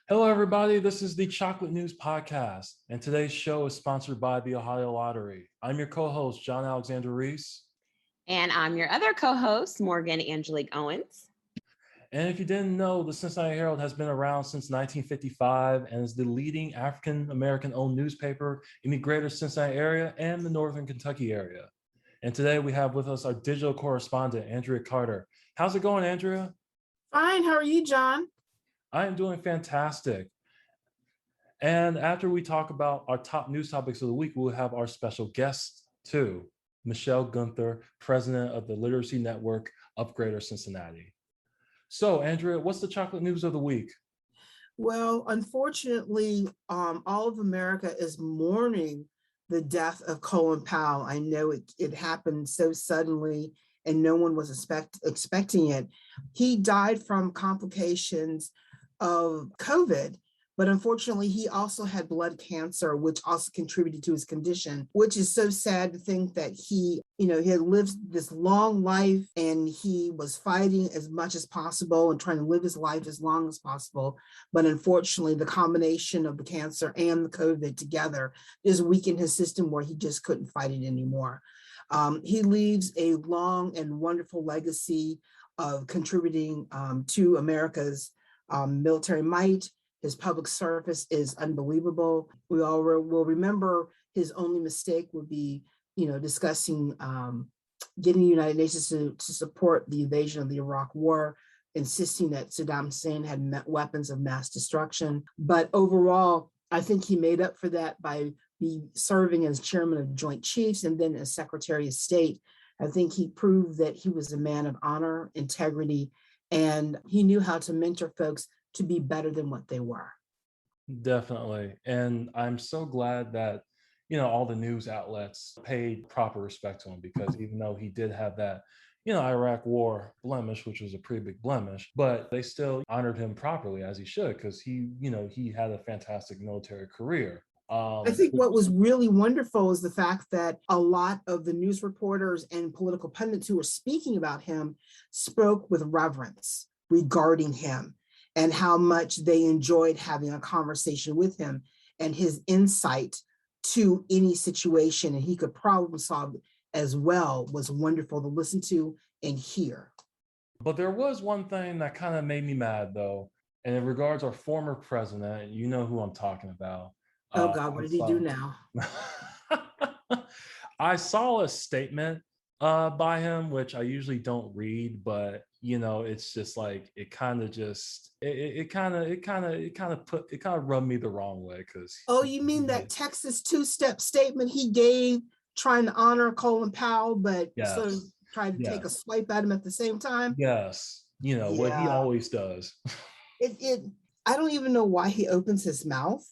Hello, everybody. This is the Chocolate News Podcast, and today's show is sponsored by the Ohio Lottery. I'm your co-host, John Alexander Reese. And I'm your other co-host, Morgan Angelique Owens. And if you didn't know, the Cincinnati Herald has been around since 1955 and is the leading African-American owned newspaper in the greater Cincinnati area and the northern Kentucky area. And today we have with us our digital correspondent, Andrea Carter. How's it going, Andrea? Fine. How are you, John? I am doing fantastic. And after we talk about our top news topics of the week, we'll have our special guest too, Michelle Guenther, president of the Literacy Network of Greater Cincinnati. So, Andrea, what's the chocolate news of the week? Well, unfortunately, all of America is mourning the death of Colin Powell. I know it happened so suddenly and no one was expecting it. He died from complications of COVID, but unfortunately he also had blood cancer, which also contributed to his condition, which is so sad to think that he had lived this long life and he was fighting as much as possible and trying to live his life as long as possible. But unfortunately, the combination of the cancer and the COVID together just weakened his system where he just couldn't fight it anymore. He leaves a long and wonderful legacy of contributing to America's military might. His public service is unbelievable. We all will remember his only mistake would be, discussing getting the United Nations to support the invasion of the Iraq War, insisting that Saddam Hussein had weapons of mass destruction. But overall, I think he made up for that by serving as chairman of Joint Chiefs and then as Secretary of State. I think he proved that he was a man of honor, integrity, and he knew how to mentor folks to be better than what they were. Definitely. And I'm so glad that, all the news outlets paid proper respect to him, because even though he did have that, Iraq war blemish, which was a pretty big blemish, but they still honored him properly as he should, because he had a fantastic military career. I think what was really wonderful is the fact that a lot of the news reporters and political pundits who were speaking about him spoke with reverence regarding him and how much they enjoyed having a conversation with him, and his insight to any situation, and he could problem solve as well, was wonderful to listen to and hear. But there was one thing that kind of made me mad, though, and it regards our former president. You know who I'm talking about. Oh God, what did he do now? I saw a statement by him, which I usually don't read, but it's just like it kind of rubbed me the wrong way. Because you mean that Texas two-step statement he gave trying to honor Colin Powell, but yes. sort of tried to take a swipe at him at the same time? Yes, what he always does. I don't even know why he opens his mouth.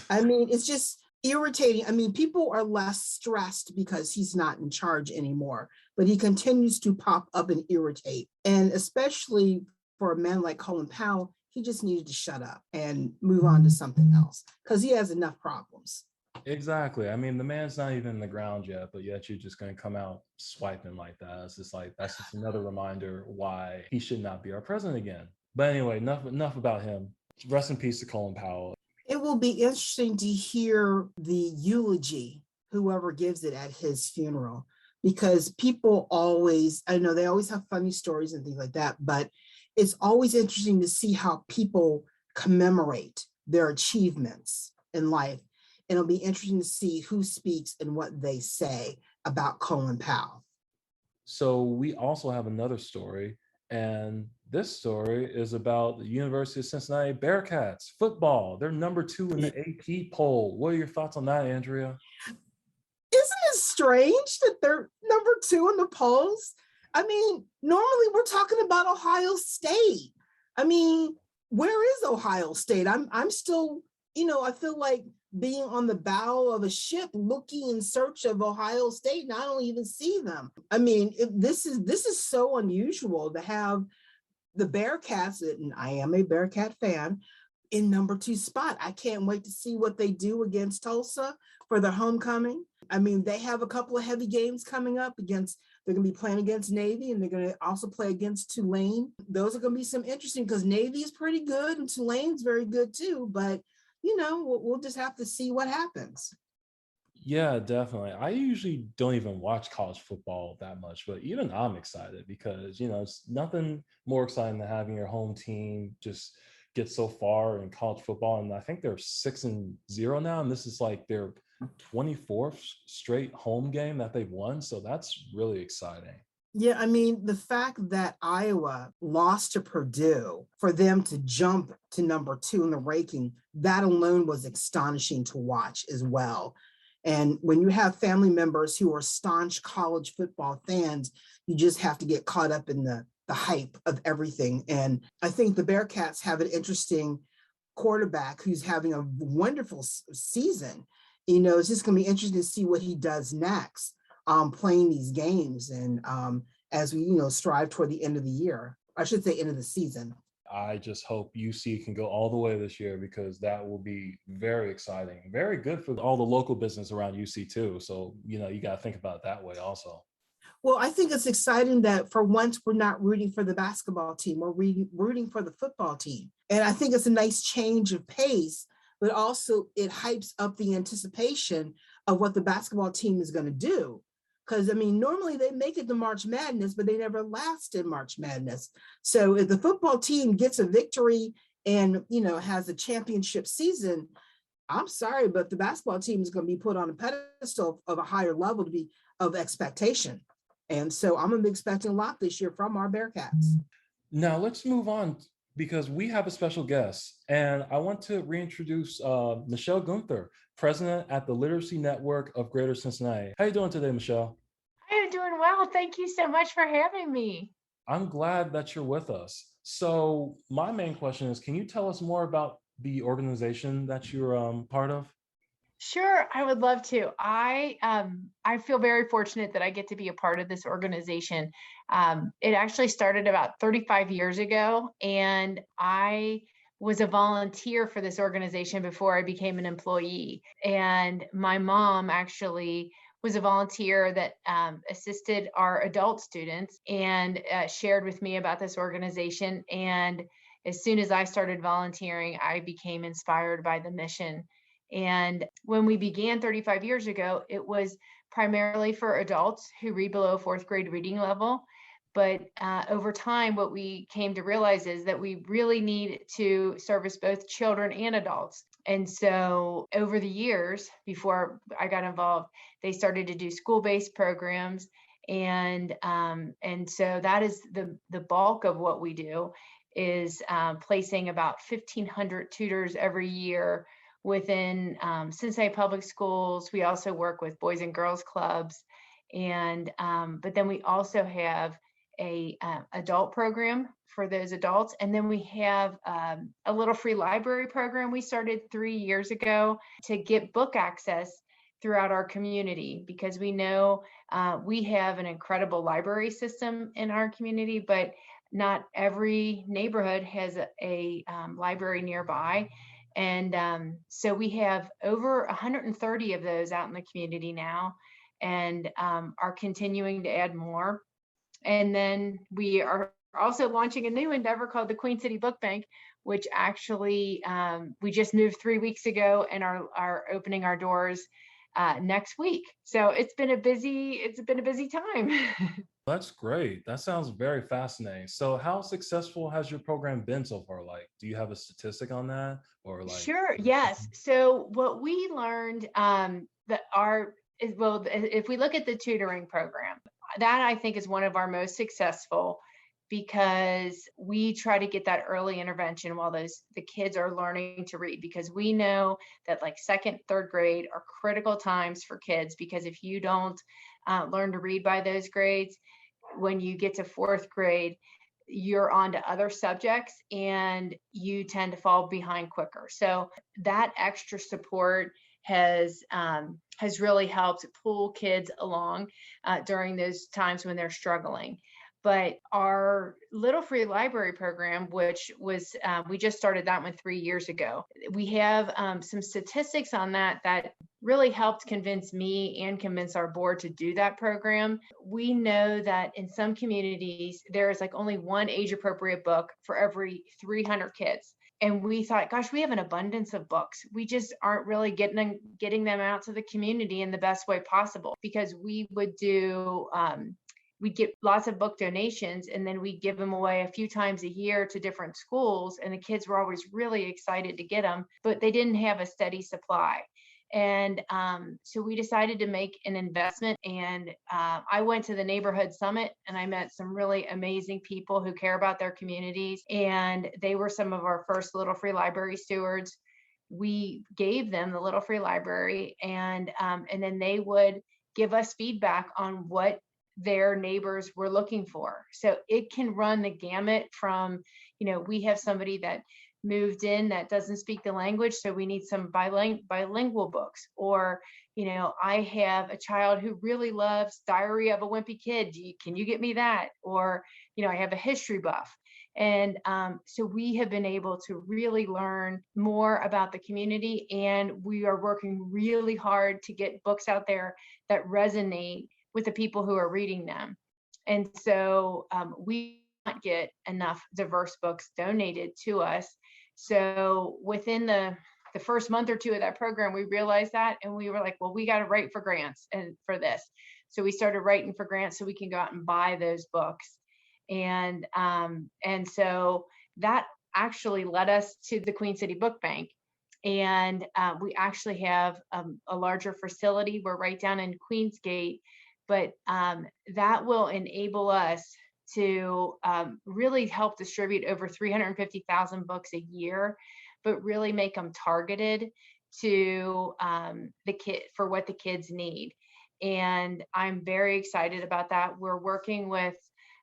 I mean, it's just irritating. I mean, people are less stressed because he's not in charge anymore, but he continues to pop up and irritate. And especially for a man like Colin Powell, he just needed to shut up and move on to something else because he has enough problems. Exactly. I mean, the man's not even in the ground yet, but yet you're just going to come out swiping like that. It's just like, that's just another reminder why he should not be our president again. But anyway, enough about him. Rest in peace to Colin Powell. It will be interesting to hear the eulogy, whoever gives it at his funeral, because people always, I know they always have funny stories and things like that, but it's always interesting to see how people commemorate their achievements in life. And it'll be interesting to see who speaks and what they say about Colin Powell. So we also have another story. And this story is about the University of Cincinnati Bearcats football. They're number 2 in the AP poll. What are your thoughts on that, Andrea? Isn't it strange that they're number 2 in the polls? I mean, normally we're talking about Ohio State. I mean, where is Ohio State? I'm still, I feel like being on the bow of a ship looking in search of Ohio State, and I don't even see them. I mean, this is so unusual to have the Bearcats, and I am a Bearcat fan, in number 2 spot. I can't wait to see what they do against Tulsa for their homecoming. I mean, they have a couple of heavy games coming up against, they're going to be playing against Navy, and they're going to also play against Tulane. Those are going to be some interesting, because Navy is pretty good and Tulane's very good too. But, we'll just have to see what happens. Yeah, definitely. I usually don't even watch college football that much, but even I'm excited because, it's nothing more exciting than having your home team just get so far in college football. And I think they're 6-0 now, and this is like their 24th straight home game that they've won. So that's really exciting. Yeah, I mean, the fact that Iowa lost to Purdue, for them to jump to number 2 in the ranking, that alone was astonishing to watch as well. And when you have family members who are staunch college football fans, you just have to get caught up in the hype of everything. And I think the Bearcats have an interesting quarterback who's having a wonderful season. It's just going to be interesting to see what he does next, playing these games. And as we, strive toward the end of the year, I should say end of the season. I just hope UC can go all the way this year, because that will be very exciting, very good for all the local business around UC too. So, you got to think about it that way also. Well, I think it's exciting that for once we're not rooting for the basketball team, we're rooting for the football team. And I think it's a nice change of pace, but also it hypes up the anticipation of what the basketball team is going to do. Because, normally they make it to March Madness, but they never last in March Madness. So if the football team gets a victory and, has a championship season, I'm sorry, but the basketball team is going to be put on a pedestal of a higher level to be of expectation. And so I'm going to be expecting a lot this year from our Bearcats. Now let's move on, because we have a special guest, and I want to reintroduce Michelle Guenther, president at the Literacy Network of Greater Cincinnati. How are you doing today, Michelle? I am doing well. Thank you so much for having me. I'm glad that you're with us. So my main question is, can you tell us more about the organization that you're part of? Sure, I would love to. I feel very fortunate that I get to be a part of this organization. It actually started about 35 years ago, and I was a volunteer for this organization before I became an employee. And my mom actually was a volunteer that assisted our adult students and shared with me about this organization. And as soon as I started volunteering, I became inspired by the mission. And when we began 35 years ago, it was primarily for adults who read below 4th grade reading level. But over time, what we came to realize is that we really need to service both children and adults. And so over the years, before I got involved, they started to do school-based programs. And so that is the bulk of what we do, is placing about 1,500 tutors every year within Cincinnati Public Schools. We also work with Boys and Girls Clubs. And but then we also have a adult program for those adults. And then we have a little free library program we started 3 years ago to get book access throughout our community, because we know we have an incredible library system in our community, but not every neighborhood has a library nearby. And so we have over 130 of those out in the community now, and are continuing to add more. And then we are also launching a new endeavor called the Queen City Book Bank, which actually we just moved 3 weeks ago and are opening our doors next week. So it's been a busy time. That's great. That sounds very fascinating. So how successful has your program been so far? Like, do you have a statistic on that, or like? Sure. Yes. So what we learned if we look at the tutoring program, that I think is one of our most successful, because we try to get that early intervention while the kids are learning to read, because we know that like 2nd, 3rd grade are critical times for kids, because if you don't learn to read by those grades, when you get to 4th grade, you're on to other subjects and you tend to fall behind quicker. So that extra support has really helped pull kids along during those times when they're struggling. But our Little Free Library program, which was, we just started that one 3 years ago. We have some statistics on that really helped convince me and convince our board to do that program. We know that in some communities, there is like only one age appropriate book for every 300 kids. And we thought, gosh, we have an abundance of books. We just aren't really getting them out to the community in the best way possible, because we would do, we'd get lots of book donations, and then we'd give them away a few times a year to different schools. And the kids were always really excited to get them, but they didn't have a steady supply. And so we decided to make an investment, and I went to the neighborhood summit, and I met some really amazing people who care about their communities, and they were some of our first Little Free Library stewards. We gave them the Little Free Library, and then they would give us feedback on what their neighbors were looking for. So it can run the gamut from, we have somebody that moved in that doesn't speak the language, so we need some bilingual books. Or, I have a child who really loves Diary of a Wimpy Kid. Can you get me that? Or, I have a history buff. And so we have been able to really learn more about the community, and we are working really hard to get books out there that resonate with the people who are reading them. And so we not get enough diverse books donated to us. So within the first month or two of that program, we realized that, and we were like, well, we got to write for grants and for this. So we started writing for grants so we can go out and buy those books. And so that actually led us to the Queen City Book Bank. And we actually have a larger facility. We're right down in Queensgate, but that will enable us to really help distribute over 350,000 books a year, but really make them targeted to the kid for what the kids need. And I'm very excited about that. We're working with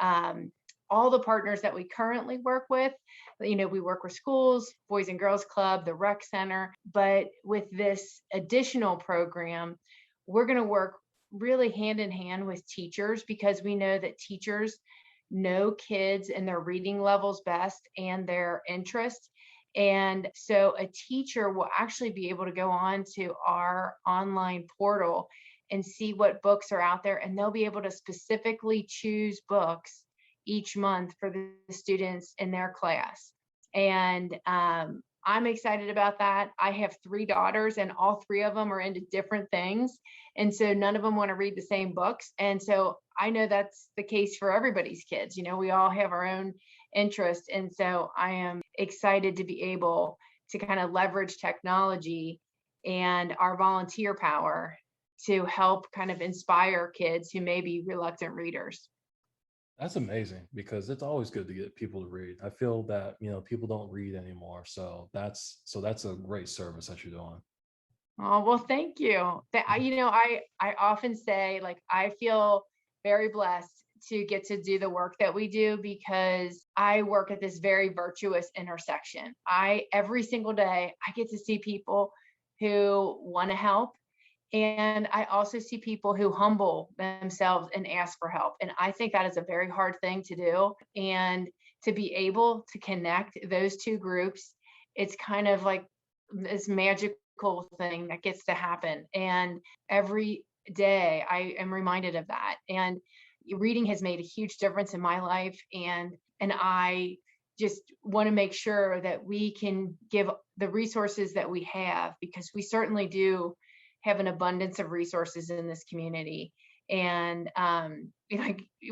all the partners that we currently work with. We work with schools, Boys and Girls Club, the rec center, but with this additional program, we're going to work really hand in hand with teachers, because we know that teachers know kids and their reading levels best and their interests. And so a teacher will actually be able to go on to our online portal and see what books are out there, and they'll be able to specifically choose books each month for the students in their class. And I'm excited about that. I have 3 daughters, and all 3 of them are into different things. And so none of them want to read the same books. And so I know that's the case for everybody's kids. We all have our own interest. And so I am excited to be able to kind of leverage technology and our volunteer power to help kind of inspire kids who may be reluctant readers. That's amazing, because it's always good to get people to read. I feel that, people don't read anymore. So that's a great service that you're doing. Oh, well, thank you. I often say, like, I feel very blessed to get to do the work that we do, because I work at this very virtuous intersection. Every single day, I get to see people who want to help. And I also see people who humble themselves and ask for help. And I think that is a very hard thing to do. And to be able to connect those two groups, it's kind of like this magical thing that gets to happen. And every day I am reminded of that. And reading has made a huge difference in my life. And I just want to make sure that we can give the resources that we have, because we certainly do have an abundance of resources in this community. And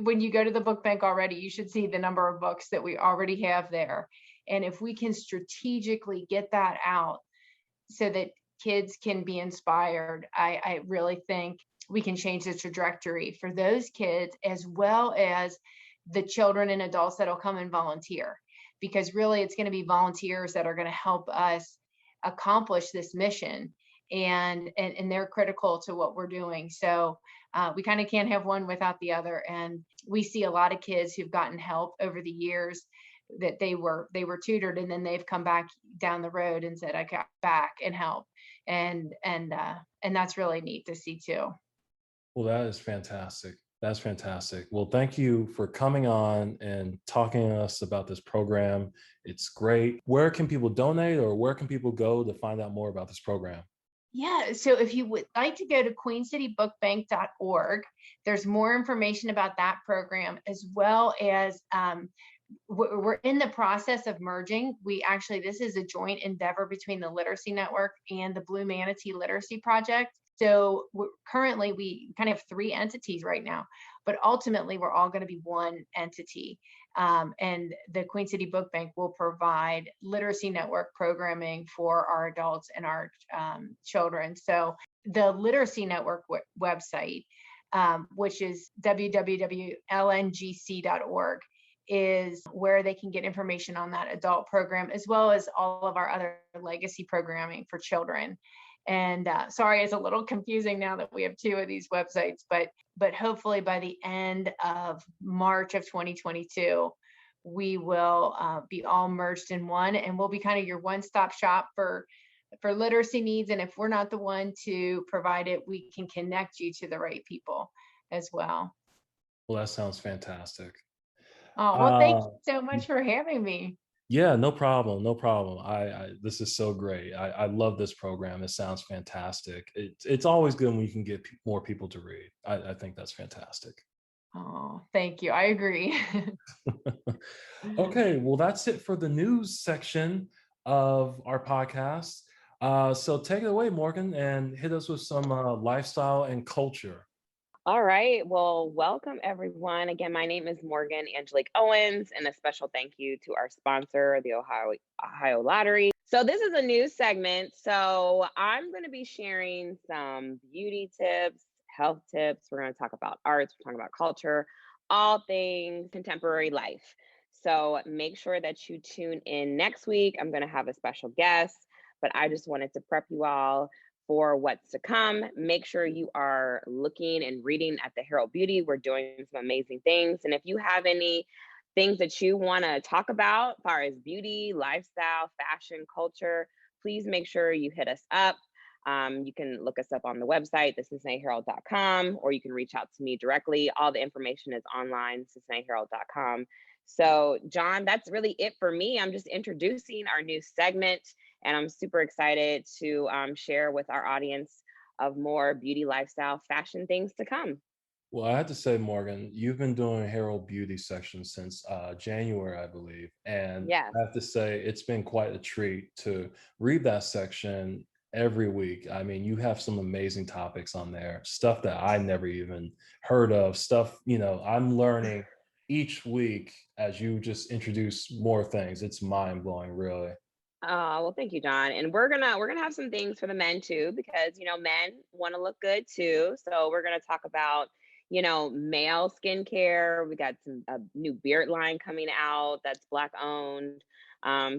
when you go to the book bank already, you should see the number of books that we already have there. And if we can strategically get that out so that kids can be inspired, I really think we can change the trajectory for those kids, as well as the children and adults that'll come and volunteer, because really it's going to be volunteers that are going to help us accomplish this mission. And they're critical to what we're doing. So we kind of can't have one without the other. And we see a lot of kids who've gotten help over the years, that they were tutored, and then they've come back down the road and said, I got back and help. And that's really neat to see too. Well, that is fantastic. That's fantastic. Well, thank you for coming on and talking to us about this program. It's great. Where can people donate, or where can people go to find out more about this program? Yeah, so if you would like to go to queencitybookbank.org, there's more information about that program, as well as we're in the process of merging. This is a joint endeavor between the Literacy Network and the Blue Manatee Literacy Project. So currently we kind of have three entities right now, but ultimately we're all going to be one entity. And the Queen City Book Bank will provide Literacy Network programming for our adults and our children. So the Literacy Network website, which is www.lngc.org, is where they can get information on that adult program, as well as all of our other legacy programming for children. And sorry, it's a little confusing now that we have two of these websites, but hopefully by the end of March of 2022, we will be all merged in one, and we'll be kind of your one-stop shop for literacy needs. And if we're not the one to provide it, we can connect you to the right people as well. Well, that sounds fantastic. Oh, well, thank you so much for having me. Yeah, no problem. No problem. This is so great. I love this program. It sounds fantastic. It's always good when you can get more people to read. I think that's fantastic. Oh, thank you. I agree. Okay, well, that's it for the news section of our podcast. So take it away, Morgan, and hit us with some lifestyle and culture. All right. Well, welcome everyone. Again, my name is Morgan Angelique Owens, and a special thank you to our sponsor, the Ohio Lottery. So this is a news segment. So I'm going to be sharing some beauty tips, health tips. We're going to talk about arts. We're talking about culture, all things contemporary life. So make sure that you tune in next week. I'm going to have a special guest, but I just wanted to prep you all for what's to come. Make sure you are looking and reading at the Herald Beauty. We're doing some amazing things. And if you have any things that you want to talk about as far as beauty, lifestyle, fashion, culture, please make sure you hit us up. You can look us up on the website, cincinnatiherald.com, or you can reach out to me directly. All the information is online, cincinnatiherald.com. So, John, that's really it for me. I'm just introducing our new segment, and I'm super excited to share with our audience of more beauty, lifestyle, fashion things to come. Well, I have to say, Morgan, you've been doing Herald Beauty section since January, I believe. And Yes. I have to say, it's been quite a treat to read that section every week. I mean, you have some amazing topics on there, stuff that I never even heard of, stuff, I'm learning each week as you just introduce more things. It's mind-blowing, really. Well, thank you, John. And we're gonna have some things for the men too, because men want to look good too. So we're gonna talk about male skincare. We got a new beard line coming out that's Black owned.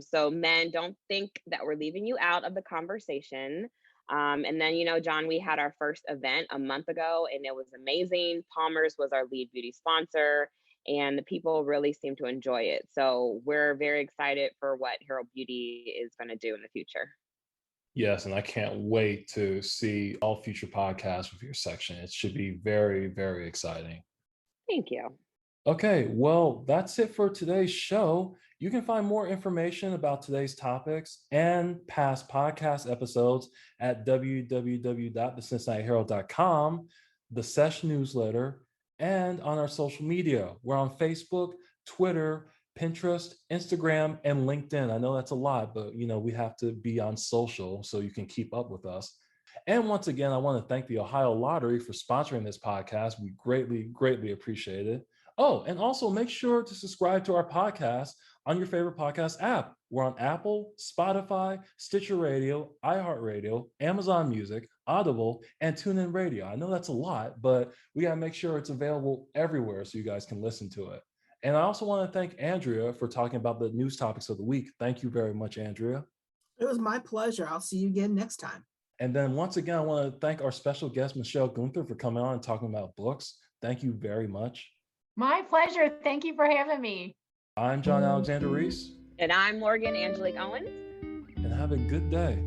So men, don't think that we're leaving you out of the conversation. And then John, we had our first event a month ago, and it was amazing. Palmer's was our lead beauty sponsor, and the people really seem to enjoy it. So we're very excited for what Herald Beauty is going to do in the future. Yes, and I can't wait to see all future podcasts with your section. It should be very, very exciting. Thank you. Okay, well, that's it for today's show. You can find more information about today's topics and past podcast episodes at www.thecincinnatiherald.com, the Sesh newsletter, and on our social media. We're on Facebook, Twitter, Pinterest, Instagram, and LinkedIn. I know that's a lot, but we have to be on social so you can keep up with us. And once again, I want to thank the Ohio Lottery for sponsoring this podcast. We greatly, greatly appreciate it. Oh, and also make sure to subscribe to our podcast on your favorite podcast app. We're on Apple, Spotify, Stitcher Radio, iHeartRadio, Amazon Music, Audible, and TuneIn Radio. I know that's a lot, but we got to make sure it's available everywhere so you guys can listen to it. And I also want to thank Andria for talking about the news topics of the week. Thank you very much, Andria. It was my pleasure. I'll see you again next time. And then once again, I want to thank our special guest, Michelle Guenther, for coming on and talking about books. Thank you very much. My pleasure. Thank you for having me. I'm John Alexander Reese. And I'm Morgan Angelique Owens. And have a good day.